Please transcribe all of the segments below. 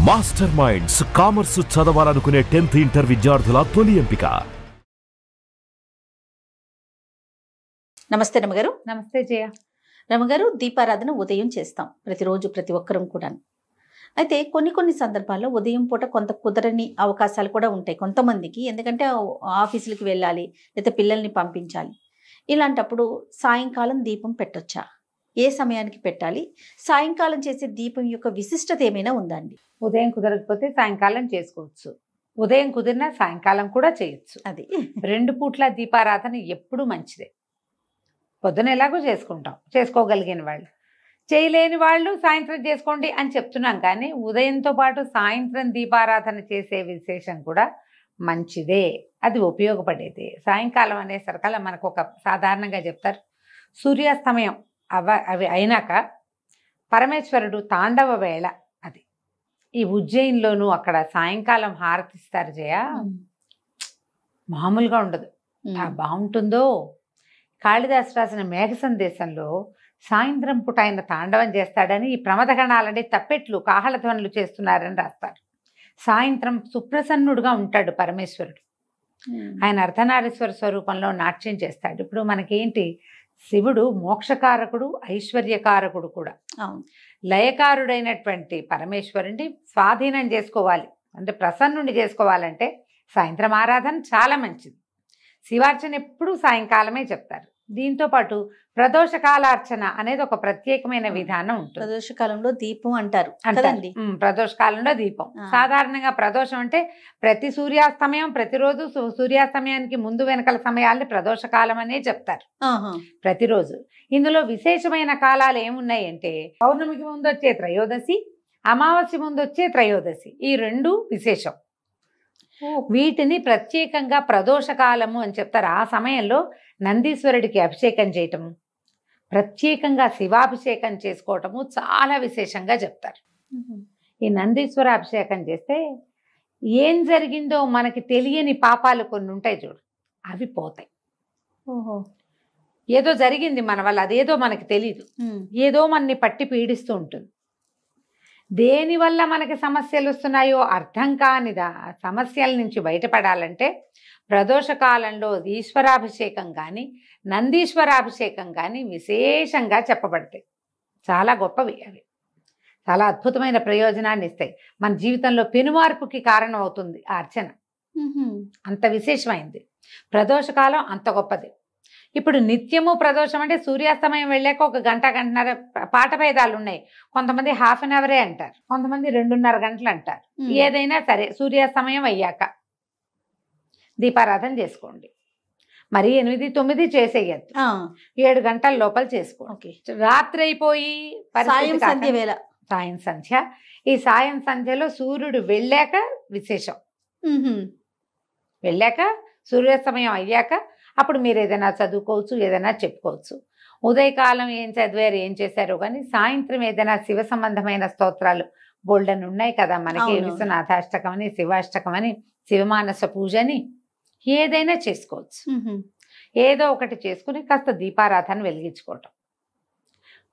Master minds commerce చదవాలనుకునే 10th inter విద్యార్థుల తొలి ఎంపిక. నమస్తే రమగారు. నమస్తే జయ. రమగారు, దీపారాధన ఉదయం చేస్తాం ప్రతిరోజు, ప్రతి ఒక్కరం కూడా. అయితే కొన్ని సందర్భాల్లో ఉదయం పూట కొంత కుదరని అవకాశాలు కూడా ఉంటాయి కొంతమందికి. ఎందుకంటే ఆఫీసులకి వెళ్ళాలి, లేదా పిల్లల్ని పంపించాలి. ఇలాంటప్పుడు సాయంకాలం దీపం పెట్టొచ్చా? ఏ సమయానికి పెట్టాలి? సాయంకాలం చేసే దీపం యొక్క విశిష్టత ఏమైనా ఉందా అండి? ఉదయం కుదరకపోతే సాయంకాలం చేసుకోవచ్చు, ఉదయం కుదిరినా సాయంకాలం కూడా చేయొచ్చు. అది 2 పూట్ల దీపారాధన ఎప్పుడు మంచిదే. పొద్దున ఎలాగో చేసుకుంటాం, చేసుకోగలిగిన వాళ్ళు. చేయలేని వాళ్ళు సాయంత్రం చేసుకోండి అని చెప్తున్నాం, కానీ ఉదయంతో పాటు సాయంత్రం దీపారాధన చేసే విశేషం కూడా మంచిదే, అది ఉపయోగపడేది. సాయంకాలం అనేసరికల్లా మనకు ఒక సాధారణంగా చెప్తారు, సూర్యాస్తమయం అవి అయినాక పరమేశ్వరుడు తాండవ వేళ అది. ఈ ఉజ్జయిన్లోనూ అక్కడ సాయంకాలం హారతిస్తారు జయ, మామూలుగా ఉండదు. బాగుంటుందో. కాళిదాసు రాసిన మేఘ సందేశంలో సాయంత్రం పూట ఆయన తాండవం చేస్తాడని, ఈ ప్రమదగణాలని తప్పెట్లు కాహళధ్వనులు చేస్తున్నారని రాస్తారు. సాయంత్రం సుప్రసన్నుడుగా ఉంటాడు పరమేశ్వరుడు. ఆయన అర్ధనారీశ్వర స్వరూపంలో నాట్యం చేస్తాడు. ఇప్పుడు మనకేంటి, శివుడు మోక్షకారకుడు, ఐశ్వర్యకారకుడు కూడా. లయకారుడైనటువంటి పరమేశ్వరుని స్వాధీనం చేసుకోవాలి అంటే, ప్రసన్నుని చేసుకోవాలంటే సాయంత్రం ఆరాధన చాలా మంచిది. శివార్చన ఎప్పుడూ సాయంకాలమే చెప్తారు. దీంతో పాటు ప్రదోషకాలార్చన అనేది ఒక ప్రత్యేకమైన విధానం ఉంటుంది. ప్రదోషకాలంలో దీపం అంటారు కదండి. ప్రదోషకాలంలో దీపం. సాధారణంగా ప్రదోషం అంటే ప్రతి సూర్యాస్తమయం, ప్రతిరోజు సూర్యాస్తమయానికి ముందు వెనకల సమయాల్ని ప్రదోషకాలం అనే చెప్తారు ప్రతిరోజు. ఇందులో విశేషమైన కాలాలు ఏమున్నాయి అంటే, పౌర్ణమికి ముందు వచ్చే త్రయోదశి, అమావాస్య ముందు వచ్చే త్రయోదశి, ఈ 2 విశేషం. వీటిని ప్రత్యేకంగా ప్రదోషకాలము అని చెప్తారు. ఆ సమయంలో నందీశ్వరుడికి అభిషేకం చేయటము, ప్రత్యేకంగా శివాభిషేకం చేసుకోవటము చాలా విశేషంగా చెప్తారు. ఈ నందీశ్వర అభిషేకం చేస్తే ఏం జరిగిందో మనకి తెలియని పాపాలు కొన్ని ఉంటాయి చూడు, అవి పోతాయి. ఏదో జరిగింది మన వల్ల, అదేదో మనకి తెలీదు, ఏదో మనని పట్టి పీడిస్తూ ఉంటుంది. దేనివల్ల మనకి సమస్యలు వస్తున్నాయో అర్థం కానిదా సమస్యల నుంచి బయటపడాలంటే ప్రదోషకాలంలో ఈశ్వరాభిషేకం కానీ నందీశ్వరాభిషేకం కానీ విశేషంగా చెప్పబడతాయి. చాలా గొప్పవి అవి, చాలా అద్భుతమైన ప్రయోజనాన్ని ఇస్తాయి. మన జీవితంలో పెనుమార్పుకి కారణం అవుతుంది ఆ అర్చన. అంత విశేషమైంది ప్రదోషకాలం, అంత గొప్పది. ఇప్పుడు నిత్యము ప్రదోషం అంటే సూర్యాస్తమయం వెళ్ళాక 1 గంట, గంటన్నర పాట భేదాలు ఉన్నాయి. కొంతమంది ½ అన్ అవరే అంటారు, కొంతమంది 2.5 గంటలు అంటారు. ఏదైనా సరే సూర్యాస్తమయం అయ్యాక దీపారాధన చేసుకోండి. మరి 8, 9 చేసేయద్దు, 7 గంటల లోపల చేసుకోండి. రాత్రి అయిపోయి సాయం సంధ్య, ఈ సాయం సంధ్యలో సూర్యుడు వెళ్ళాక విశేషం. వెళ్ళాక సూర్యాస్తమయం అయ్యాక అప్పుడు మీరు ఏదైనా చదువుకోవచ్చు, ఏదైనా చెప్పుకోవచ్చు. ఉదయకాలం ఏం చదివారు, ఏం చేశారో కానీ సాయంత్రం ఏదైనా శివ సంబంధమైన స్తోత్రాలు బోల్డన్ ఉన్నాయి కదా మనకి. విశ్వనాథాష్టకం అని, శివాష్టకం అని, శివమానస పూజని ఏదైనా చేసుకోవచ్చు. ఏదో ఒకటి చేసుకుని కాస్త దీపారాధన వెలిగించుకోవటం.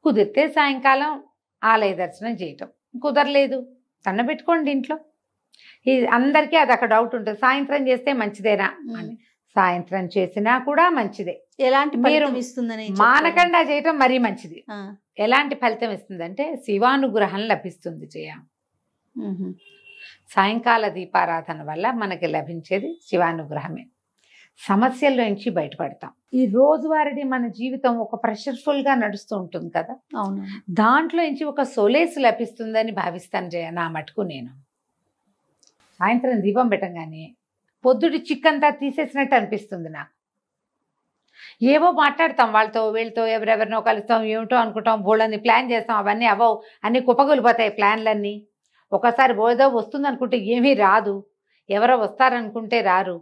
కుదిరితే సాయంకాలం ఆలయ దర్శనం చేయటం, కుదరలేదు పెట్టుకోండి ఇంట్లో. అందరికీ అది ఒక డౌట్ ఉంటుంది, సాయంత్రం చేస్తే మంచిదేనా అని. సాయంత్రం చేసినా కూడా మంచిదే. ఎలాంటి మీరు ఇస్తుందని మానకుండా చేయటం మరీ మంచిది. ఎలాంటి ఫలితం ఇస్తుందంటే శివానుగ్రహం లభిస్తుంది జయ. సాయంకాల దీపారాధన వల్ల మనకి లభించేది శివానుగ్రహమే. సమస్యల నుంచి బయటపడతాం. ఈ రోజువారీ మన జీవితం ఒక ప్రెషర్ఫుల్ గా నడుస్తూ ఉంటుంది కదా, దాంట్లో నుంచి ఒక సొలేస్ లభిస్తుందని భావిస్తాను జయ. నా మటుకు నేను సాయంత్రం దీపం పెట్టగానే పొద్దుటి చిక్కంతా తీసేసినట్టు అనిపిస్తుంది నాకు. ఏవో మాట్లాడతాం వాళ్ళతో వీళ్ళతో, ఎవరెవరినో కలుస్తాం, ఏమిటో అనుకుంటాం, బోళ్ళని ప్లాన్ చేస్తాం, అవన్నీ అవవు, అన్నీ కుప్పగొలిపోతాయి ప్లాన్లన్నీ. ఒకసారి బోధో వస్తుంది అనుకుంటే ఏమీ రాదు, ఎవరో వస్తారనుకుంటే రారు,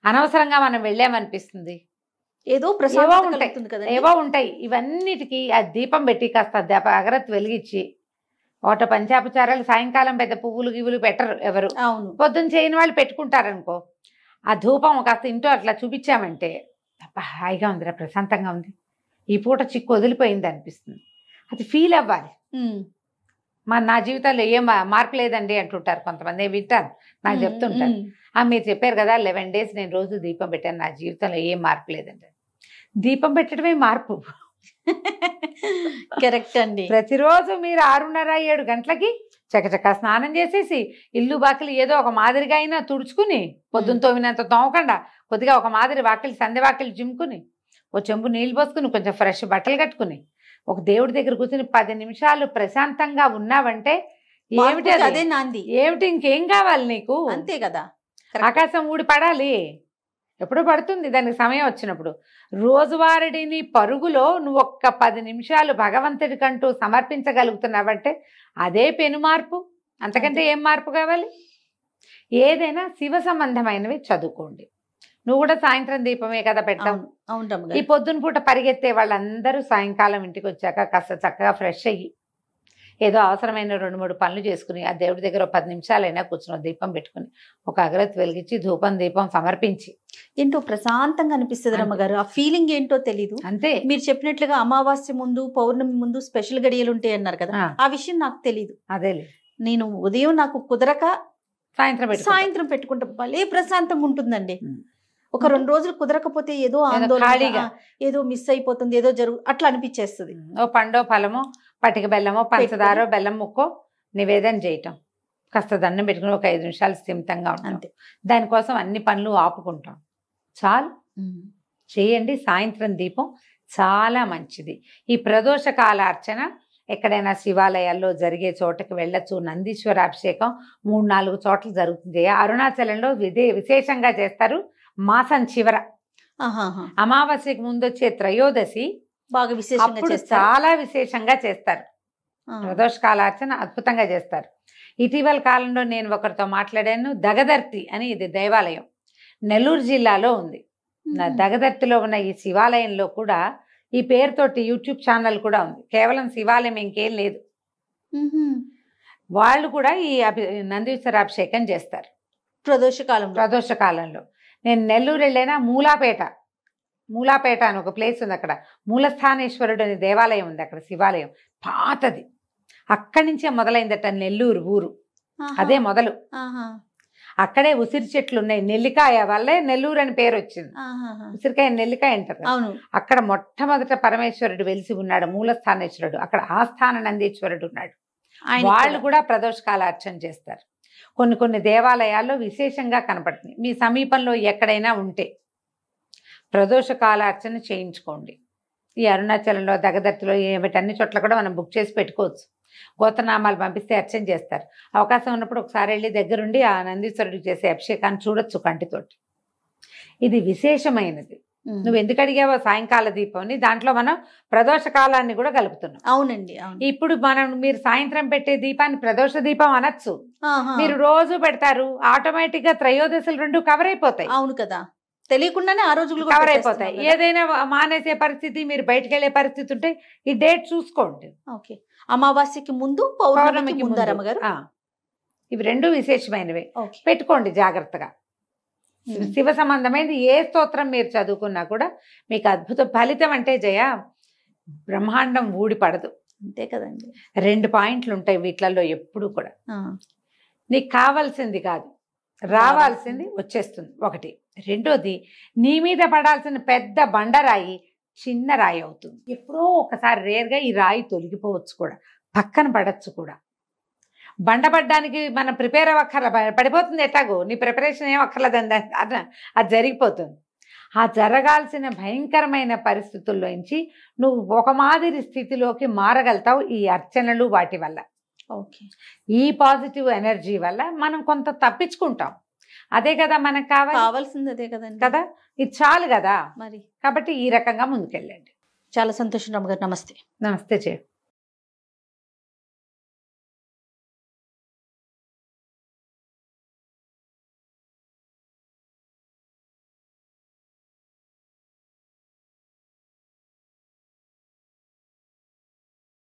అనవసరంగా మనం వెళ్ళామనిపిస్తుంది. ఏవో ఉంటాయి. ఇవన్నిటికీ ఆ దీపం పెట్టి కాస్త అగరత్తు వెలిగించి, ఒకట పంచాపచారాలు సాయంకాలం పెద్ద పువ్వులు గివ్వులు పెట్టరు ఎవరు, పొద్దున్న చేయని వాళ్ళు పెట్టుకుంటారనుకో. ఆ ధూపం కాస్త ఇంట్లో అట్లా చూపించామంటే హాయిగా ఉందిరా, ప్రశాంతంగా ఉంది, ఈ పూట చిక్కు వదిలిపోయింది అనిపిస్తుంది. అది ఫీల్ అవ్వాలి. నా జీవితంలో ఏం మార్పు లేదండి అంటుంటారు కొంతమంది, వింటాను, నాకు చెప్తుంటారు. మీరు చెప్పారు కదా 11 days నేను రోజు దీపం పెట్టాను, నా జీవితంలో ఏం మార్పు లేదండి. దీపం పెట్టడమే మార్పు. కరెక్ట్ అండి. ప్రతిరోజు మీరు 6:30-7 గంటలకి చకచకా స్నానం చేసేసి ఇల్లు బాకిలి ఏదో ఒక మాదిరిగా అయినా తుడుచుకుని, పొద్దున్న తోమినంత తోమకుండా కొద్దిగా ఒక మాదిరి వాకిలి సంధ్య వాకిలి జిమ్ముకుని, ఓ చెంబు నీళ్ళు పోసుకుని, కొంచెం ఫ్రెష్ బట్టలు కట్టుకుని, ఒక దేవుడి దగ్గర కూర్చుని 10 నిమిషాలు ప్రశాంతంగా ఉన్నావంటే ఏమిటి అదే నాంది, ఏమిటి ఇంకేం కావాలి నీకు? అంతే కదా. ఆకాశం ఊడి పడాలి, ఎప్పుడో పడుతుంది దానికి సమయం వచ్చినప్పుడు. రోజువారీని పరుగులో నువ్వు ఒక్క 10 నిమిషాలు భగవంతుడికంటూ సమర్పించగలుగుతున్నావంటే అదే పెను మార్పు. అంతకంటే ఏం మార్పు కావాలి? ఏదైనా శివ సంబంధమైనవి చదువుకోండి. నువ్వు కూడా సాయంత్రం దీపమే కదా పెట్టావు. ఈ పొద్దున పూట పరిగెత్తే వాళ్ళందరూ సాయంకాలం ఇంటికి వచ్చాక కాస్త చక్కగా ఫ్రెష్ అయ్యి ఏదో అవసరమైన 2-3 పనులు చేసుకుని ఆ దేవుడి దగ్గర 10 నిమిషాలైనా కూర్చుని దీపం పెట్టుకుని ఒక అగరత్తి వెలిగించి ధూపం దీపం సమర్పించి ఏంటో ప్రశాంతంగా అనిపిస్తుంది రమ్మగారు. ఆ ఫీలింగ్ ఏంటో తెలీదు. అంతే. మీరు చెప్పినట్లుగా అమావాస్య ముందు పౌర్ణమి ముందు స్పెషల్ గడియలు ఉంటాయి అన్నారు కదా, ఆ విషయం నాకు తెలీదు. అదేలే, నేను ఉదయం నాకు కుదరక సాయంత్రం పెట్టుకుంటా భలే ప్రశాంతంగా ఉంటుందండి. ఒక 2 రోజులు కుదరకపోతే ఏదో ఆందోళన, ఏదో మిస్ అయిపోతుంది, ఏదో అట్లా అనిపించేస్తుంది. ఓ పండో ఫలమో పటిక బెల్లమో పంచదారో బెల్లం ముక్కో నివేదన చేయటం, కాస్త దండం పెట్టుకుని ఒక 5 నిమిషాలు స్థిమితంగా ఉంటాం. దానికోసం అన్ని పనులు ఆపుకుంటాం, చాలు చేయండి. సాయంత్రం దీపం చాలా మంచిది. ఈ ప్రదోష కాల అర్చన ఎక్కడైనా శివాలయాల్లో జరిగే చోటకి వెళ్ళచ్చు. నందీశ్వర అభిషేకం 3-4 చోట్ల జరుగుతుంది. అరుణాచలంలో విశేషంగా చేస్తారు. మాసం చివర అమావాస్యకు ముందు వచ్చే త్రయోదశి బాగా విశేషంగా చాలా విశేషంగా చేస్తారు. ప్రదోష కాలార్చన అద్భుతంగా చేస్తారు. ఇటీవల కాలంలో నేను ఒకరితో మాట్లాడాను. దగదర్తి అని ఇది దేవాలయం నెల్లూరు జిల్లాలో ఉంది. దగదర్తిలో ఉన్న ఈ శివాలయంలో కూడా ఈ పేరుతోటి యూట్యూబ్ ఛానల్ కూడా ఉంది. కేవలం శివాలయం ఇంకేం లేదు. వాళ్ళు కూడా ఈ నందీశ్వర అభిషేకం చేస్తారు ప్రదోష కాలంలో. నేను నెల్లూరు వెళ్ళైనా మూలాపేట అని ఒక ప్లేస్ ఉంది. అక్కడ మూలస్థానేశ్వరుడు అనే దేవాలయం ఉంది. అక్కడ శివాలయం పాతది. అక్కడి నుంచే మొదలైందట నెల్లూరు ఊరు. అదే మొదలు. అక్కడే ఉసిరి చెట్లు ఉన్నాయి. నెల్లికాయ వల్లే నెల్లూరు అని పేరు వచ్చింది. ఉసిరికాయ నెల్లికాయ అంటారు. అక్కడ మొట్టమొదట పరమేశ్వరుడు వెలిసి ఉన్నాడు, మూలస్థానేశ్వరుడు. అక్కడ ఆస్థాన నందీశ్వరుడు ఉన్నాడు. వాళ్ళు కూడా ప్రదోషకాల అర్చన చేస్తారు. కొన్ని దేవాలయాల్లో విశేషంగా కనపడుతుంది. మీ సమీపంలో ఎక్కడైనా ఉంటే ప్రదోషకాల అర్చన చేయించుకోండి. ఈ అరుణాచలంలో దగదర్తిలో వీటన్ని చోట్ల కూడా మనం బుక్ చేసి పెట్టుకోవచ్చు. గోత్రనామాలు పంపిస్తే అర్చన చేస్తారు. అవకాశం ఉన్నప్పుడు ఒకసారి వెళ్ళి దగ్గరుండి ఆ నందీశ్వరుడికి చేసే అభిషేకాన్ని చూడొచ్చు కంటితోటి. ఇది విశేషమైనది. నువ్వు ఎందుకు అడిగావో సాయంకాల దీపం, దాంట్లో మనం ప్రదోష కాలాన్ని కూడా కలుపుతున్నాం. అవునండి. ఇప్పుడు మీరు సాయంత్రం పెట్టే దీపాన్ని ప్రదోష దీపం అనొచ్చు. మీరు రోజు పెడతారు, ఆటోమేటిక్ గా త్రయోదశులు 2 కవర్ అయిపోతాయి. అవును కదా, తెలియకుండానే ఆ రోజులు కవర్ అయిపోతాయి. ఏదైనా మానేసే పరిస్థితి, మీరు బయటకు వెళ్ళే పరిస్థితి ఉంటే ఈ డేట్ చూసుకోండి. ఓకే, అమావాస్యకి ముందు పౌర్ణమికి ముందు రమ్మగారు. ఇవి 2 విశేషమైనవి. పెట్టుకోండి జాగ్రత్తగా. శివ సంబంధమైనది ఏ స్తోత్రం మీరు చదువుకున్నా కూడా మీకు అద్భుత ఫలితం. అంటే జయ, బ్రహ్మాండం ఊడి పడదు. అంతే కదండి. 2 పాయింట్లు ఉంటాయి వీటిలలో ఎప్పుడు కూడా. నీకు కావాల్సింది కాదు, రావాల్సింది వచ్చేస్తుంది. 1. 2ది, నీ మీద పడాల్సిన పెద్ద బండరాయి చిన్న రాయి అవుతుంది. ఎప్పుడో ఒకసారి రేర్గా ఈ రాయి తొలగిపోవచ్చు కూడా, పక్కన పడచ్చు కూడా. బండపడ్డానికి మనం ప్రిపేర్ అవ్వక్కర్ల, పడిపోతుంది ఎట్టాగో. నీ ప్రిపరేషన్ ఏం అక్కర్లేదండి, అది జరిగిపోతుంది. ఆ జరగాల్సిన భయంకరమైన పరిస్థితుల్లోంచి నువ్వు ఒక మాదిరి స్థితిలోకి మారగలుగుతావు ఈ అర్చనలు వాటి వల్ల. ఈ పాజిటివ్ ఎనర్జీ వల్ల మనం కొంత తప్పించుకుంటాం. అదే కదా మనకు కావాల్సింది, అదే కదండి కదా. ఇది చాలు కదా మరి. కాబట్టి ఈ రకంగా ముందుకెళ్ళండి. చాలా సంతోషం రమ్మగారు. నమస్తే. నమస్తే.